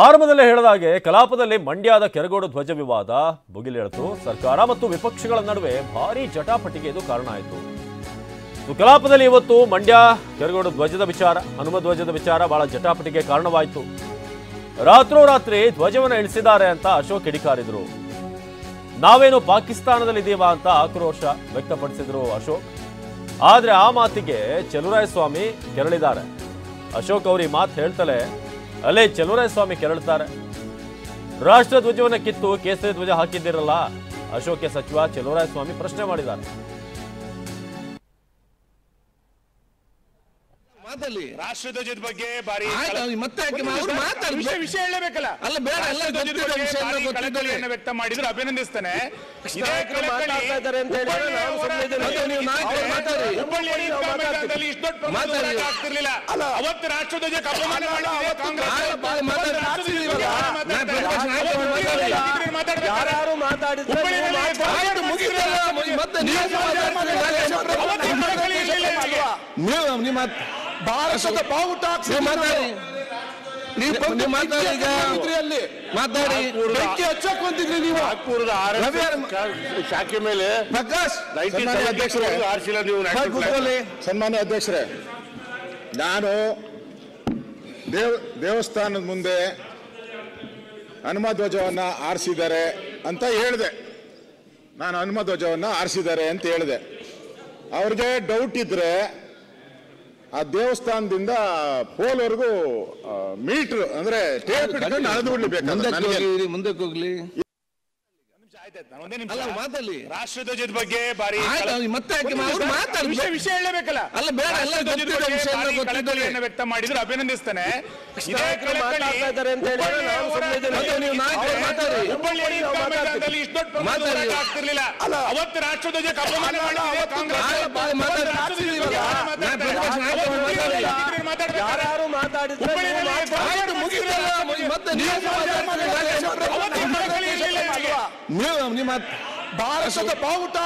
ಆರಂಭದಲ್ಲೇ ಹೇಳಿದಾಗೆ ಕಲಾಪದಲ್ಲಿ ಮಂಡ್ಯದ ಕೆರಗೋಡು ಧ್ವಜ ವಿವಾದ ಭುಗಿಲೇಳಿತು. ಸರ್ಕಾರ ಮತ್ತು ವಿಪಕ್ಷಗಳ ನಡುವೆ ಭಾರೀ ಜಟಾಪಟಿಗೆ ಇದು ಕಾರಣ ಆಯಿತು. ಕಲಾಪದಲ್ಲಿ ಇವತ್ತು ಮಂಡ್ಯ ಕೆರಗೋಡು ಧ್ವಜದ ವಿಚಾರ, ಹನುಮ ಧ್ವಜದ ವಿಚಾರ ಬಹಳ ಜಟಾಪಟಿಗೆ ಕಾರಣವಾಯಿತು. ರಾತ್ರೋರಾತ್ರಿ ಧ್ವಜವನ್ನು ಇಳಿಸಿದ್ದಾರೆ ಅಂತ ಅಶೋಕ್ ಕಿಡಿಕಾರಿದ್ರು. ನಾವೇನು ಪಾಕಿಸ್ತಾನದಲ್ಲಿದ್ದೀವಾ ಅಂತ ಆಕ್ರೋಶ ವ್ಯಕ್ತಪಡಿಸಿದ್ರು ಅಶೋಕ್. ಆದ್ರೆ ಆ ಮಾತಿಗೆ ಚಲುವರಾಯಸ್ವಾಮಿ ಕೆರಳಿದ್ದಾರೆ. ಅಶೋಕ್ ಅವರು ಈ ಮಾತು ಹೇಳ್ತಲೇ ಅಲ್ಲೇ ಚಲುವರಾಯಸ್ವಾಮಿ ಕೆರಳುತ್ತಾರೆ. ರಾಷ್ಟ್ರ ಧ್ವಜವನ್ನು ಕಿತ್ತು ಕೇಸರಿ ಧ್ವಜ ಹಾಕಿದ್ದಿರಲ್ಲ, ಅಶೋಕ್ಗೆ ಸಚಿವ ಚಲುವರಾಯಸ್ವಾಮಿ ಪ್ರಶ್ನೆ ಮಾಡಿದ್ದಾರೆ. ರಾಷ್ಟ್ರಧ್ವಜದ ಬಗ್ಗೆ ಬಾರಿ ವಿಷಯ ಹೇಳಬೇಕಲ್ಲ, ಅಲ್ಲ ಬೇಡ, ವ್ಯಕ್ತ ಮಾಡಿದ್ರು, ಅಭಿನಂದಿಸ್ತಾನೆ. ಆಗ್ತಿರ್ಲಿಲ್ಲ ಅವತ್ತು ರಾಷ್ಟ್ರಧ್ವಜ ಅಪಮಾನ ಯಾರು ನಿಮ್ಮ ಭಾರತದ ಬಾವುಟ ಮಾತಾಡಿ ಹಚ್ಚಕೊಂಡಿದ್ರಿ ನೀವು ಶಾಖೆ ಮೇಲೆ. ಸನ್ಮಾನ್ಯ ಅಧ್ಯಕ್ಷರೇ, ನಾನು ದೇವಸ್ಥಾನದ ಮುಂದೆ ಹನುಮ ಧ್ವಜವನ್ನ ಆರಿಸಿದ್ದಾರೆ ಅಂತ ಹೇಳಿದೆ. ನಾನು ಹನುಮ ಧ್ವಜವನ್ನ ಆರಿಸಿದ್ದಾರೆ ಅಂತ ಹೇಳಿದೆ. ಅವ್ರಿಗೆ ಡೌಟ್ ಇದ್ರೆ ಆ ದೇವಸ್ಥಾನದಿಂದ ಪೋಲ್ವರೆಗೂ ಮೀಟರ್ ಅಂದ್ರೆ ಟೇಪ್ ಇಟ್ಕೊಂಡು ಅಳೆದು ಬಿಡ್ಲಿಬೇಕು. ಮುಂದಕ್ಕೆ ಹೋಗ್ಲಿ. ರಾಷ್ಟ್ರಧ್ವಜದ ಬಗ್ಗೆ ಬಾರಿ ವಿಷಯ ಹೇಳಬೇಕಲ್ಲ, ಅಲ್ಲ ಬೇಡ, ವ್ಯಕ್ತ ಮಾಡಿದ್ರು, ಅಭಿನಂದಿಸ್ತಾನೆ. ಆಗ್ತಿರ್ಲಿಲ್ಲ ಅವತ್ತು ರಾಷ್ಟ್ರಧ್ವಜ ಅಪಮಾನ ಯಾರು ನಿಮ್ಮ ಭಾರತದ ಬಾವುಟ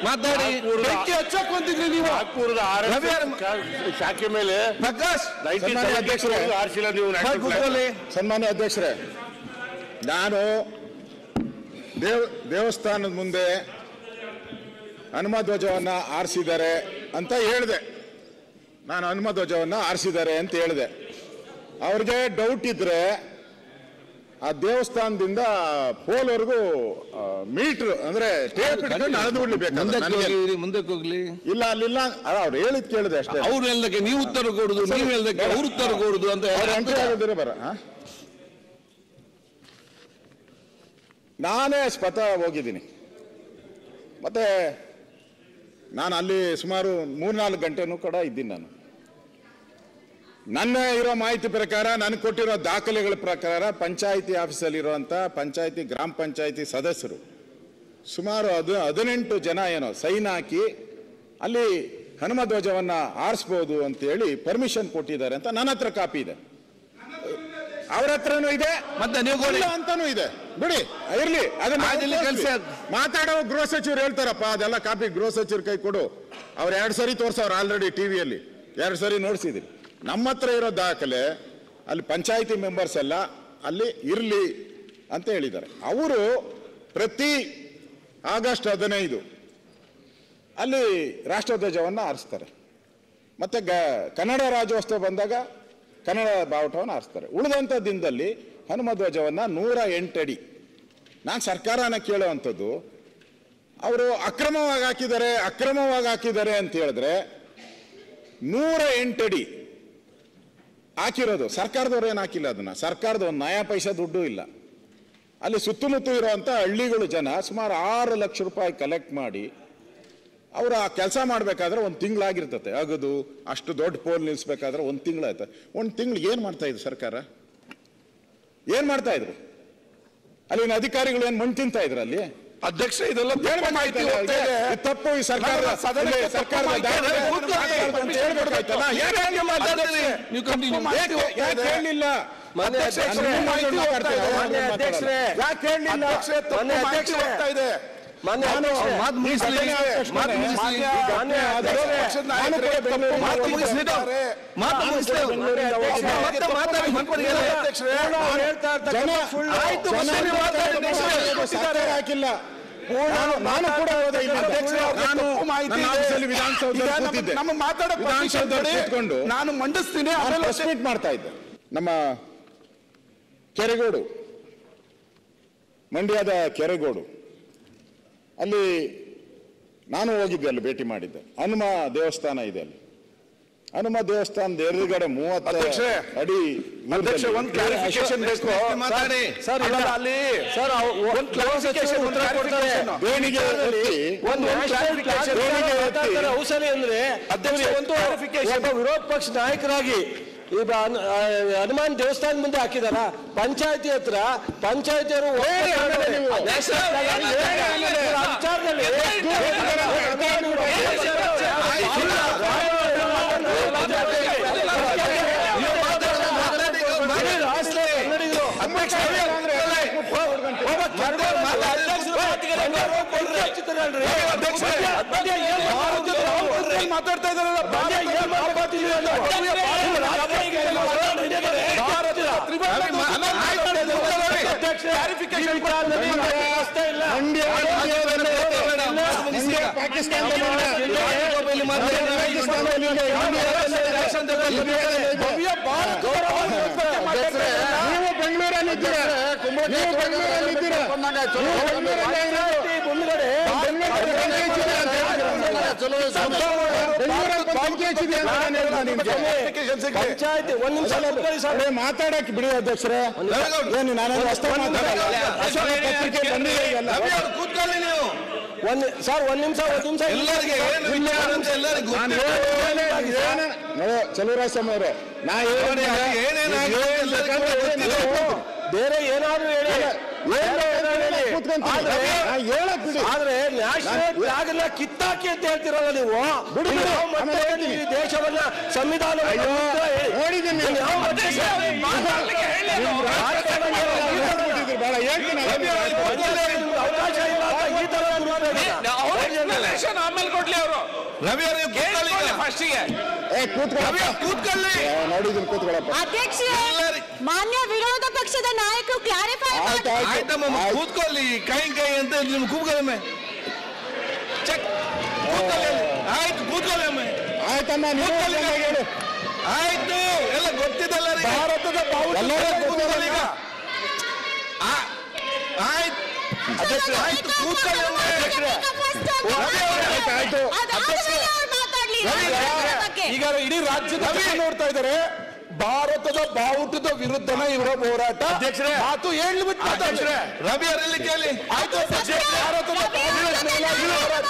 ಮಾತಾಡಿ ಹಚ್ಚಕೊಂಡಿದ್ರಿ ನೀವು ಶಾಖೆ ಮೇಲೆ. ಸನ್ಮಾನ್ಯ ಅಧ್ಯಕ್ಷರೇ, ನಾನು ದೇವಸ್ಥಾನದ ಮುಂದೆ ಹನುಮ ಧ್ವಜವನ್ನ ಆರಿಸಿದ್ದಾರೆ ಅಂತ ಹೇಳಿದೆ. ನಾನು ಹನುಮ ಧ್ವಜವನ್ನ ಆರಿಸಿದ್ದಾರೆ ಅಂತ ಹೇಳಿದೆ. ಅವ್ರಿಗೆ ಡೌಟ್ ಇದ್ರೆ ಆ ದೇವಸ್ಥಾನದಿಂದ ಪೋಲ್ವರೆಗೂ ಮೀಟರ್ ಅಂದ್ರೆ ಟೇಪ್ ಇಟ್ಕೊಂಡು ಅಳೆದು ಬಿಡ್ಲಿಬೇಕು. ಮುಂದಕ್ಕೆ ಹೋಗ್ಲಿ. ಇಲ್ಲ ಅಲ್ಲಿಲ್ಲ, ಅವ್ರು ಹೇಳಿದ್ ಕೇಳಿದೆ ಅಷ್ಟೇ. ಅವ್ರು ಹೇಳದಕ್ಕೆ ನೀವು ಉತ್ತರ ಕೊಡುದು, ನೀವು ಹೇಳದಕ್ಕೆ ಅವ್ರು ಉತ್ತರ ಕೊಡುದು ಅಂತ ಎಂಟ್ರಿ ಆಗಿದ್ರೆ ಬರ. ನಾನೇ ಸ್ವತಃ ಹೋಗಿದ್ದೀನಿ. ಮತ್ತೆ ನಾನು ಅಲ್ಲಿ ಸುಮಾರು 3-4 ಗಂಟೆನೂ ಕೂಡ ಇದ್ದೀನಿ. ನಾನು ನನ್ನ ಇರೋ ಮಾಹಿತಿ ಪ್ರಕಾರ, ನನಗೆ ಕೊಟ್ಟಿರೋ ದಾಖಲೆಗಳ ಪ್ರಕಾರ, ಪಂಚಾಯಿತಿ ಆಫೀಸಲ್ಲಿ ಇರುವಂಥ ಪಂಚಾಯಿತಿ ಗ್ರಾಮ ಪಂಚಾಯಿತಿ ಸದಸ್ಯರು ಸುಮಾರು 18 ಜನ ಏನೋ ಸೈನ್ ಹಾಕಿ ಅಲ್ಲಿ ಹನುಮ ಧ್ವಜವನ್ನ ಆರಿಸ್ಬೋದು ಅಂತೇಳಿ ಪರ್ಮಿಷನ್ ಕೊಟ್ಟಿದ್ದಾರೆ ಅಂತ ನನ್ನ ಹತ್ರ ಕಾಪಿ ಇದೆ, ಅವ್ರ ಹತ್ರನೂ ಇದೆ, ಮತ್ತೆ ನೀವು ಅಂತಾನೂ ಇದೆ. ಬಿಡಿ, ಇರ್ಲಿ, ಅದನ್ನ ಕೆಲಸ ಮಾತಾಡೋ ಗೃಹ ಸಚಿವರು ಹೇಳ್ತಾರಪ್ಪ, ಅದೆಲ್ಲ ಕಾಪಿ ಗೃಹ ಸಚಿವರು ಕೈ ಕೊಡು. ಅವ್ರು 2 ಸರಿ ತೋರ್ಸವ್ರು ಆಲ್ರೆಡಿ ಟಿವಿಯಲ್ಲಿ, 2 ಸರಿ ನೋಡ್ಸಿದೀನಿ. ನಮ್ಮ ಹತ್ರ ಇರೋ ದಾಖಲೆ ಅಲ್ಲಿ ಪಂಚಾಯಿತಿ ಮೆಂಬರ್ಸ್ ಎಲ್ಲ ಅಲ್ಲಿ ಇರಲಿ ಅಂತ ಹೇಳಿದ್ದಾರೆ. ಅವರು ಪ್ರತಿ ಆಗಸ್ಟ್ 15 ಅಲ್ಲಿ ರಾಷ್ಟ್ರಧ್ವಜವನ್ನು ಆರಿಸ್ತಾರೆ. ಮತ್ತೆ ಕನ್ನಡ ರಾಜ್ಯೋತ್ಸವ ಬಂದಾಗ ಕನ್ನಡ ಬಾವುಟವನ್ನು ಆರಿಸ್ತಾರೆ. ಉಳಿದಂಥ ದಿನದಲ್ಲಿ ಹನುಮ ಧ್ವಜವನ್ನು 108 ಅಡಿ. ನಾನು ಸರ್ಕಾರನ ಕೇಳುವಂಥದ್ದು, ಅವರು ಅಕ್ರಮವಾಗಿ ಹಾಕಿದ್ದಾರೆ ಅಂತ ಹೇಳಿದ್ರೆ 108 ಅಡಿ ಹಾಕಿರೋದು. ಸರ್ಕಾರದವ್ರು ಏನು ಹಾಕಿಲ್ಲ, ಅದನ್ನ ಸರ್ಕಾರದ ಒಂದು ನಯಾ ಪೈಸಾ ದುಡ್ಡು ಇಲ್ಲ. ಅಲ್ಲಿ ಸುತ್ತಮುತ್ತ ಇರುವಂಥ ಹಳ್ಳಿಗಳು ಜನ ಸುಮಾರು 6 ಲಕ್ಷ ರೂಪಾಯಿ ಕಲೆಕ್ಟ್ ಮಾಡಿ ಅವರು ಆ ಕೆಲಸ ಮಾಡಬೇಕಾದ್ರೆ 1 ತಿಂಗಳಾಗಿರ್ತತೆ. ಆಗೋದು ಅಷ್ಟು ದೊಡ್ಡ ಪೋಲ್ ನಿಲ್ಲಿಸ್ಬೇಕಾದ್ರೆ 1 ತಿಂಗಳಾಯ್ತು. 1 ತಿಂಗಳು ಏನು ಮಾಡ್ತಾ ಇದ್ರು ಸರ್ಕಾರ? ಏನು ಮಾಡ್ತಾ ಇದ್ರು? ಅಲ್ಲಿನ ಅಧಿಕಾರಿಗಳು ಏನು ಮಣ್ಣು ತಿಂತಾ ಇದ್ರು ಅಲ್ಲಿ? ಅಧ್ಯಕ್ಷ, ಇದೆಲ್ಲ ತಪ್ಪು. ಈ ಸರ್ಕಾರದ ಹೇಳಲಿಲ್ಲ. ಹಾಕಿಲ್ಲ. ನಾನು ಕೂಡ ವಿಧಾನಸೌಧದಲ್ಲಿ ನಾನು ಮಂಡಿಸ್ತೀನಿ ಮಾಡ್ತಾ ಇದ್ದೆ. ನಮ್ಮ ಕೆರೆಗೋಡು, ಮಂಡ್ಯದ ಕೆರೆಗೋಡು, ಅಲ್ಲಿ ನಾನು ಹೋಗಿದ್ದೆ, ಅಲ್ಲಿ ಭೇಟಿ ಮಾಡಿದ್ದೆ. ಹನುಮ ದೇವಸ್ಥಾನ ಇದೆ ಅಲ್ಲಿ. ಹನುಮ ದೇವಸ್ಥಾನದ ಎದುರುಗಡೆ 30 ಅಡಿ ಔಷಧಿ ಅಂದ್ರೆ ಒಬ್ಬ ವಿರೋಧ ಪಕ್ಷ ನಾಯಕರಾಗಿ ಈಗ ಹನುಮಾನ್ ದೇವಸ್ಥಾನ ಮುಂದೆ ಹಾಕಿದಾರ. ಪಂಚಾಯತಿ ಹತ್ರ ಪಂಚಾಯತಿಯವರು ಮಾತಾಡ್ತಾ ಇದ್ದಾರಲ್ಲ, ಮಾತಾಡಕ್ಕೆ ಬಿಡಿ ಅಧ್ಯಕ್ಷರೇ. ಏನು ನಾನು ಚಲುವರಾಯಸ್ವಾಮಿ ಅವರೇ, ನಾ ಬೇರೆ ಏನಾದ್ರು ಆದ್ರೆ ನ್ಯಾಷನಲ್ ಫ್ಲಾಗ್ ಅನ್ನ ಕಿತ್ತಾಕಿ ಅಂತ ಹೇಳ್ತಿರಲ್ಲ ನೀವು. ದೇಶವನ್ನ ಸಂವಿಧಾನ ಅವಕಾಶ ಇಲ್ಲ. ಈ ತರ ಆಮೇಲೆ ಕೊಡ್ಲಿ ಅವರು. ರವಿ ಅಧ್ಯಕ್ಷ, ಮಾನ್ಯ ವಿರೋಧ ಪಕ್ಷದ ನಾಯಕರು ಕ್ಲಾರಿಫೈ ಕೂತ್ಕೊಳ್ಳಿ. ಕೈ ಅಂತ ನಿಮ್ಗೆ ಕೂತ್ಕೊಳ್ಳಿ. ಆಯ್ತು, ಕೂತ್ಕೊಳ್ಳಿ ಅಮ್ಮ. ಆಯ್ತಮ್ಮ, ಆಯ್ತು, ಎಲ್ಲ ಗೊತ್ತಿದ್ದಲ್ಲ. ಭಾರತದ ಈಗ ಆಯ್ತು ಆಯ್ತು, ಕೂತ್ಕೊಳ್ಳಿ. ಈಗ ಇಡೀ ರಾಜ್ಯದ ನೋಡ್ತಾ ಇದ್ದಾರೆ. ಭಾರತದ ಬಾವುಟದ ವಿರುದ್ಧನ ಇವರ ಹೋರಾಟ. ಮಾತು ಹೇಳ್ಬಿಟ್ಟು ರವಿ ಅವರಲ್ಲಿ ಕೇಳಿ. ಆಯ್ತು, ಭಾರತದ ಹೋರಾಟ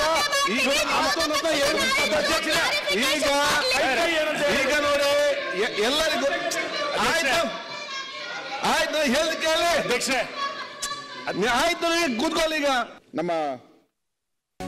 ಈಗ ನೋಡಿ ಎಲ್ಲರಿಗೂ ಆಯ್ತು ಆಯ್ತು ಹೇಳಿ ಕೇಳಿ. ಆಯ್ತು, ಕೂತ್ಕೊಳ್ಳಿ. ಈಗ ನಮ್ಮ